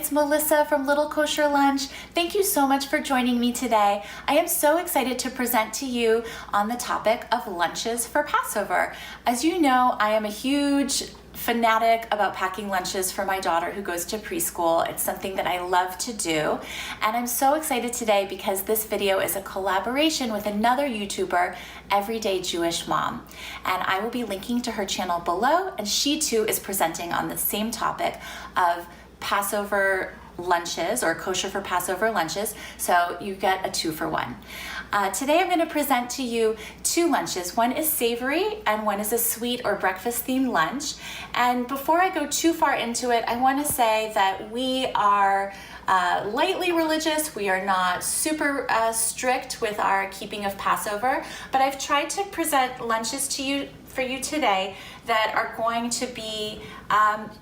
it's Melissa from Little Kosher Lunch. Thank you so much for joining me today. I am so excited to present to you on the topic of lunches for Passover. As you know, I am a huge fanatic about packing lunches for my daughter who goes to preschool. It's something that I love to do, and I'm so excited today because this video is a collaboration with another YouTuber, Everyday Jewish Mom, and I will be linking to her channel below, and she too is presenting on the same topic of Passover lunches or kosher for Passover lunches, so you get a 2-for-1. Today I'm going to present to you two lunches. One is savory and one is a sweet or breakfast themed lunch. And before I go too far into it, I want to say that we are lightly religious. We are not super strict with our keeping of Passover, but I've tried to present lunches to you for you today that are going to be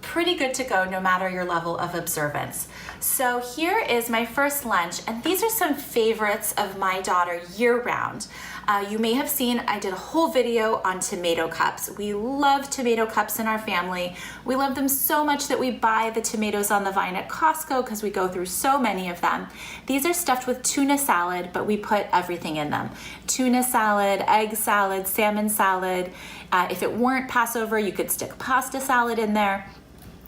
pretty good to go no matter your level of observance. So here is my first lunch, and these are some favorites of my daughter year-round. You may have seen I did a whole video on tomato cups. We love tomato cups in our family. We love them so much that we buy the tomatoes on the vine at Costco because we go through so many of them. These are stuffed with tuna salad, but we put everything in them. Tuna salad, egg salad, salmon salad. If it weren't Passover, you could stick pasta salad in there.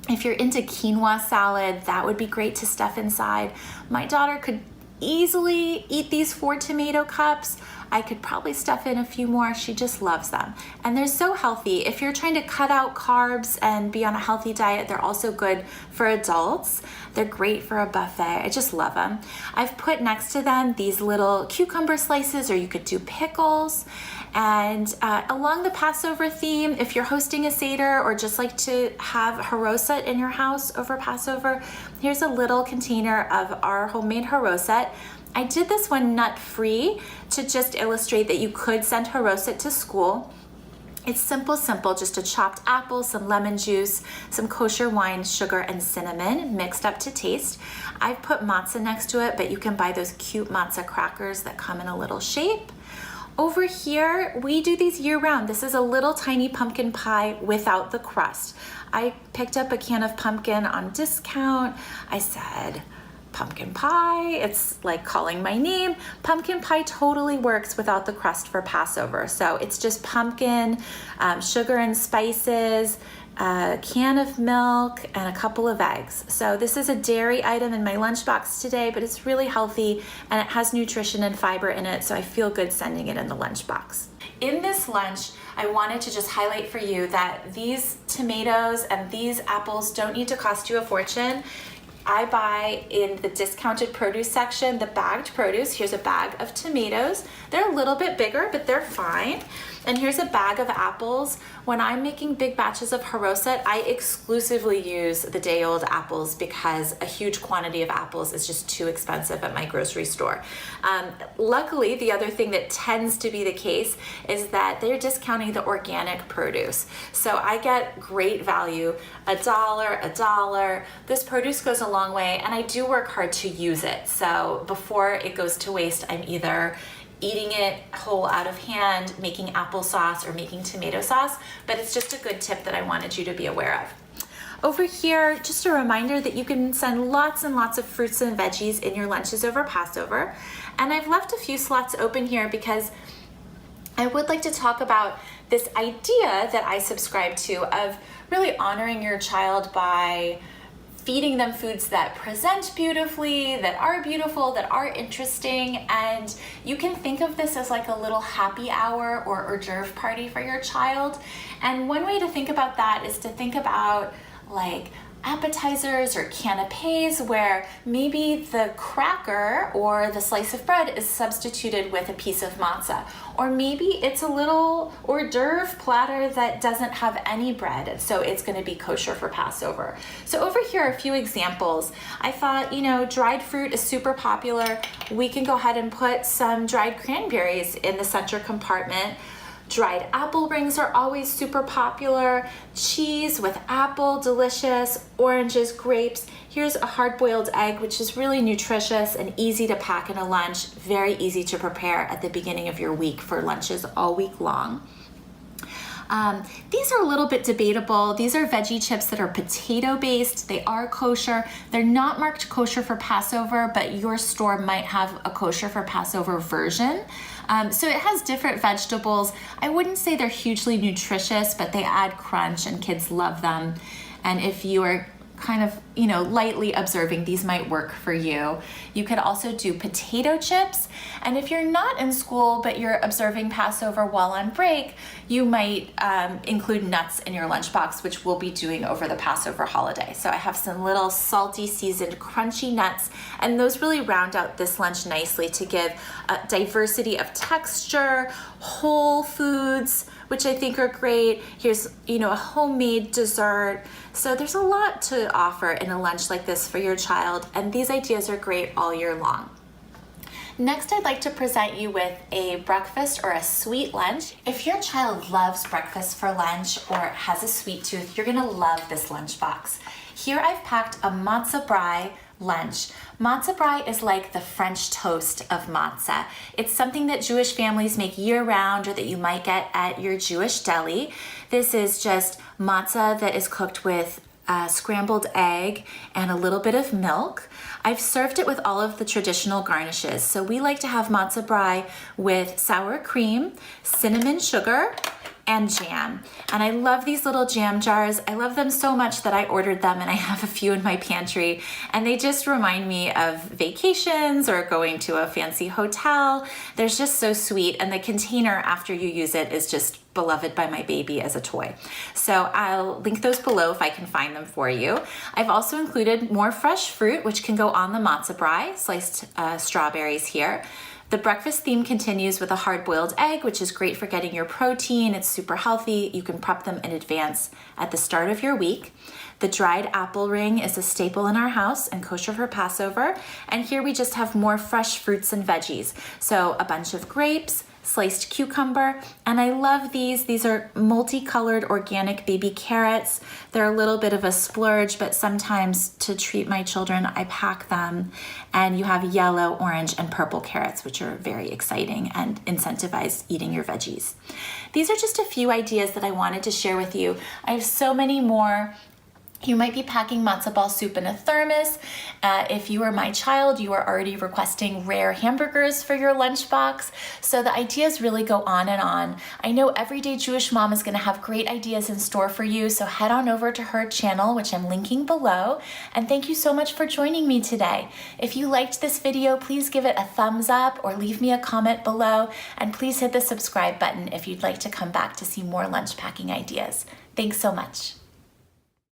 If you're into quinoa salad, that would be great to stuff inside. My daughter could easily eat these 4 tomato cups. I could probably stuff in a few more. She just loves them. And they're so healthy. If you're trying to cut out carbs and be on a healthy diet, they're also good for adults. They're great for a buffet. I just love them. I've put next to them these little cucumber slices, or you could do pickles. And along the Passover theme, if you're hosting a Seder or just like to have haroset in your house over Passover, here's a little container of our homemade haroset. I did this one nut-free to just illustrate that you could send haroset to school. It's simple, just a chopped apple, some lemon juice, some kosher wine, sugar, and cinnamon mixed up to taste. I've put matzah next to it, but you can buy those cute matzah crackers that come in a little shape. Over here, we do these year-round. This is a little tiny pumpkin pie without the crust. I picked up a can of pumpkin on discount. I said, pumpkin pie, it's like calling my name. Pumpkin pie totally works without the crust for Passover. So it's just pumpkin, sugar and spices, a can of milk, and a couple of eggs. So this is a dairy item in my lunchbox today, but it's really healthy and it has nutrition and fiber in it, so I feel good sending it in the lunchbox. In this lunch, I wanted to just highlight for you that these tomatoes and these apples don't need to cost you a fortune. I buy in the discounted produce section, the bagged produce. Here's a bag of tomatoes. They're a little bit bigger, but they're fine. And here's a bag of apples. When I'm making big batches of haroset, I exclusively use the day-old apples because a huge quantity of apples is just too expensive at my grocery store. Luckily, the other thing that tends to be the case is that they're discounting the organic produce. So I get great value, $1. This produce goes a long way, and I do work hard to use it. So before it goes to waste, I'm either eating it whole out of hand, making applesauce, or making tomato sauce, but it's just a good tip that I wanted you to be aware of. Over here, just a reminder that you can send lots and lots of fruits and veggies in your lunches over Passover. And I've left a few slots open here because I would like to talk about this idea that I subscribe to of really honoring your child by feeding them foods that present beautifully, that are beautiful, that are interesting, and you can think of this as like a little happy hour or hors d'oeuvre party for your child. And one way to think about that is to think about like appetizers or canapes where maybe the cracker or the slice of bread is substituted with a piece of matzah. Or maybe it's a little hors d'oeuvre platter that doesn't have any bread, so it's going to be kosher for Passover. So over here are a few examples. I thought, dried fruit is super popular. We can go ahead and put some dried cranberries in the center compartment. Dried apple rings are always super popular. Cheese with apple, delicious. Oranges, grapes. Here's a hard-boiled egg, which is really nutritious and easy to pack in a lunch. Very easy to prepare at the beginning of your week for lunches all week long. These are a little bit debatable. These are veggie chips that are potato based. They are kosher. They're not marked kosher for Passover, but your store might have a kosher for Passover version. So it has different vegetables. I wouldn't say they're hugely nutritious, but they add crunch and kids love them. And if you are kind of, lightly observing, these might work for you. You could also do potato chips. And if you're not in school, but you're observing Passover while on break, you might include nuts in your lunchbox, which we'll be doing over the Passover holiday. So I have some little salty, seasoned, crunchy nuts, and those really round out this lunch nicely to give a diversity of texture, whole foods, which I think are great. Here's, a homemade dessert. So there's a lot to offer in a lunch like this for your child, and these ideas are great all year long. Next, I'd like to present you with a breakfast or a sweet lunch. If your child loves breakfast for lunch or has a sweet tooth, you're gonna love this lunchbox. Here I've packed a matzah brie lunch. Matzah brie is like the French toast of matzah. It's something that Jewish families make year-round or that you might get at your Jewish deli. This is just matzah that is cooked with scrambled egg and a little bit of milk. I've served it with all of the traditional garnishes. So we like to have matzah brie with sour cream, cinnamon sugar, and jam. And I love these little jam jars. I love them so much that I ordered them, and I have a few in my pantry, and they just remind me of vacations or going to a fancy hotel. They're just so sweet, and the container after you use it is just beloved by my baby as a toy. So I'll link those below if I can find them for you. I've also included more fresh fruit, which can go on the matzah brie, sliced strawberries here. The breakfast theme continues with a hard-boiled egg, which is great for getting your protein. It's super healthy. You can prep them in advance at the start of your week. The dried apple ring is a staple in our house and kosher for Passover. And here we just have more fresh fruits and veggies. So a bunch of grapes, sliced cucumber, and I love these. These are multicolored organic baby carrots. They're a little bit of a splurge, but sometimes to treat my children, I pack them. And you have yellow, orange, and purple carrots, which are very exciting and incentivize eating your veggies. These are just a few ideas that I wanted to share with you. I have so many more. You might be packing matzo ball soup in a thermos. If you are my child, you are already requesting rare hamburgers for your lunchbox. So the ideas really go on and on. I know Everyday Jewish Mom is going to have great ideas in store for you, so head on over to her channel, which I'm linking below. And thank you so much for joining me today. If you liked this video, please give it a thumbs up or leave me a comment below. And please hit the subscribe button if you'd like to come back to see more lunch packing ideas. Thanks so much.